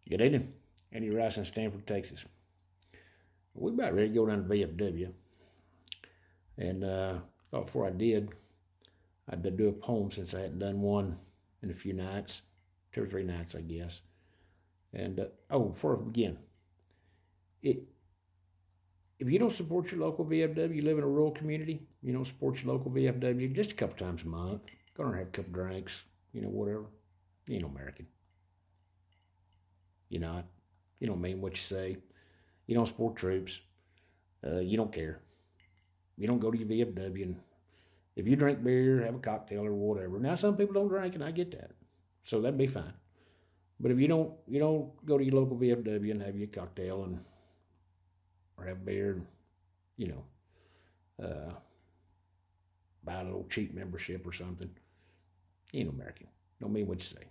Good evening. Andy Rice in Stanford, Texas. We're about ready to go down to VFW. And thought before I did, I'd do a poem since I hadn't done one in a few nights, 2 or 3 nights, I guess. And before I begin, if you don't support your local VFW, you live in a rural community, you don't support your local VFW just a couple times a month, go and have a couple drinks, whatever. You ain't no American. You're not. You don't mean what you say. You don't support troops. You don't care. You don't go to your VFW. And if you drink beer, have a cocktail or whatever. Now, some people don't drink, and I get that. So that'd be fine. But if you don't go to your local VFW and have your cocktail or have beer and, buy a little cheap membership or something, you ain't no American. Don't mean what you say.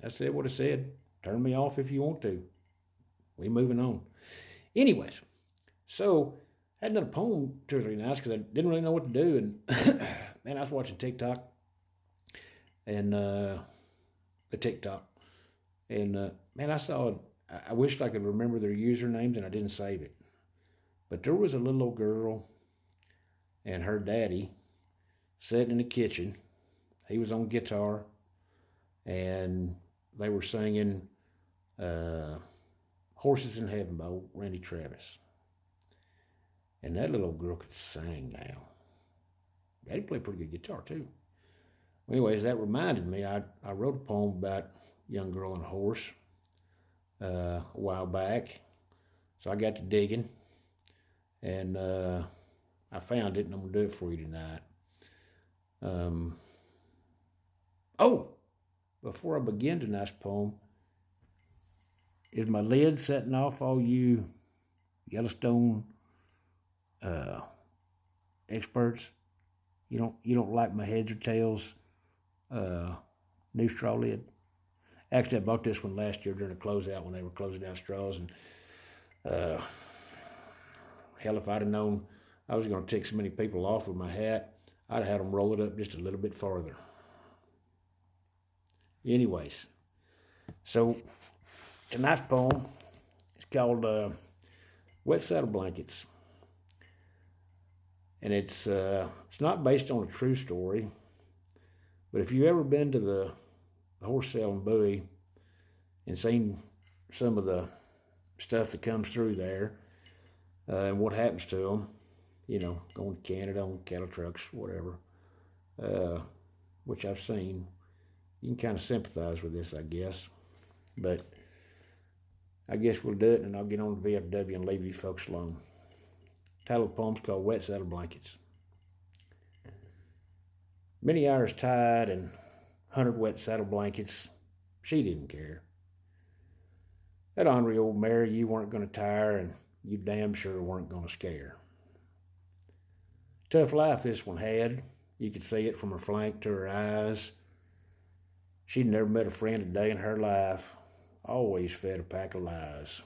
I said what I said. Turn me off if you want to. We moving on. Anyways, so I hadn't done a poem 2 or 3 nights because I didn't really know what to do. And man, I was watching TikTok and the TikTok. And man, I saw, I wished I could remember their usernames and I didn't save it. But there was a little old girl and her daddy sitting in the kitchen. He was on guitar and they were singing Horses in Heaven by Randy Travis. And that little girl could sing now. Daddy played pretty good guitar too. Anyways, that reminded me, I wrote a poem about a young girl and a horse a while back. So I got to digging and I found it and I'm going to do it for you tonight. Before I begin tonight's poem, is my lid setting off all you Yellowstone experts? You don't like my heads or tails new straw lid? Actually, I bought this one last year during a closeout when they were closing out straws, and hell, if I'd have known I was going to tick so many people off with my hat, I'd have had them roll it up just a little bit farther. Anyways, so tonight's poem is called Wet Saddle Blankets. And it's not based on a true story, but if you've ever been to the horse sale in Bowie and seen some of the stuff that comes through there and what happens to them, going to Canada on cattle trucks, whatever, which I've seen, you can kind of sympathize with this, I guess. But I guess we'll do it, and I'll get on to VFW and leave you folks alone. The title of the poem's called Wet Saddle Blankets. Many hours tied and 100 wet saddle blankets. She didn't care. That ornery old mare you weren't going to tire, and you damn sure weren't going to scare. Tough life this one had. You could see it from her flank to her eyes. She'd never met a friend a day in her life. Always fed a pack of lies.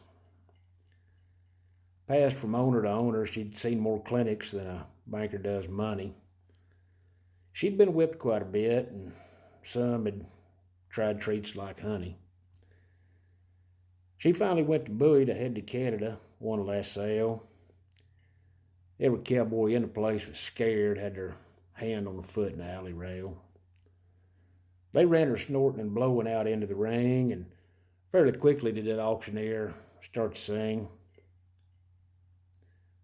Passed from owner to owner, she'd seen more clinics than a banker does money. She'd been whipped quite a bit, and some had tried treats like honey. She finally went to Bowie to head to Canada, won the last sale. Every cowboy in the place was scared, had their hand on the foot in the alley rail. They ran her snorting and blowing out into the ring, and fairly quickly did that auctioneer start to sing.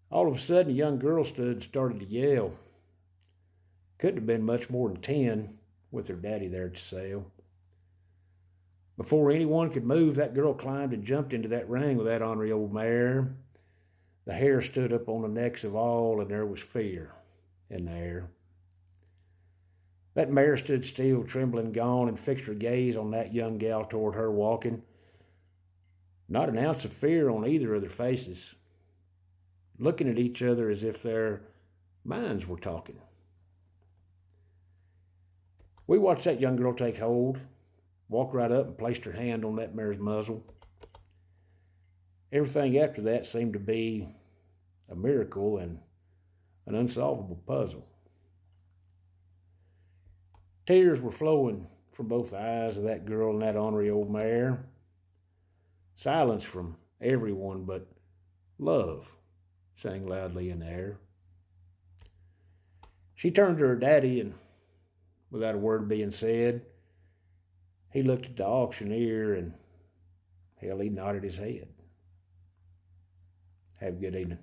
All of a sudden, a young girl stood and started to yell. Couldn't have been much more than 10 with her daddy there at the sale. Before anyone could move, that girl climbed and jumped into that ring with that ornery old mare. The hair stood up on the necks of all, and there was fear in the air. That mare stood still, trembling, gone, and fixed her gaze on that young gal toward her walking. Not an ounce of fear on either of their faces, looking at each other as if their minds were talking. We watched that young girl take hold, walked right up and placed her hand on that mare's muzzle. Everything after that seemed to be a miracle and an unsolvable puzzle. Tears were flowing from both eyes of that girl and that ornery old mare. Silence from everyone but love sang loudly in the air. She turned to her daddy, and without a word being said, he looked at the auctioneer, and hell, he nodded his head. Have a good evening.